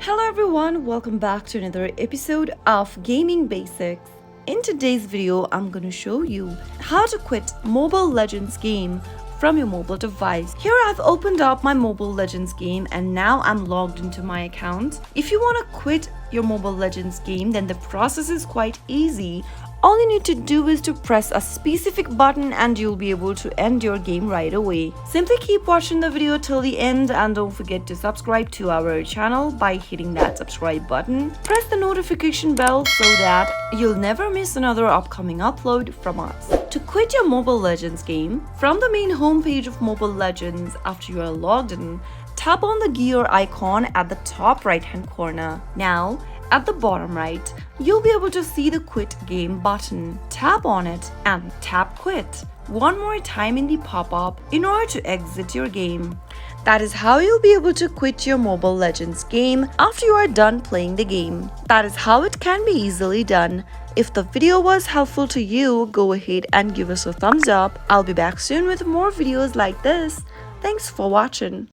Hello everyone, welcome back to another episode of Gaming Basics. In today's video, I'm going to show you how to quit Mobile Legends game from your mobile device. Here I've opened up my Mobile Legends game and now I'm logged into my account. If you want to quit your Mobile Legends game, then the process is quite easy. All you need to do is to press a specific button and you'll be able to end your game right away. Simply keep watching the video till the end and don't forget to subscribe to our channel by hitting that subscribe button. Press the notification bell so that you'll never miss another upcoming upload from us. To quit your Mobile Legends game, from the main homepage of Mobile Legends after you are logged in, tap on the gear icon at the top right hand corner. Now, at the bottom right, you'll be able to see the quit game button. Tap on it and tap quit one more time in the pop-up in order to exit your game. That is how you'll be able to quit your Mobile Legends game after you are done playing the game. That is how it can be easily done. If the video was helpful to you, go ahead and give us a thumbs up. I'll be back soon with more videos like this. Thanks for watching.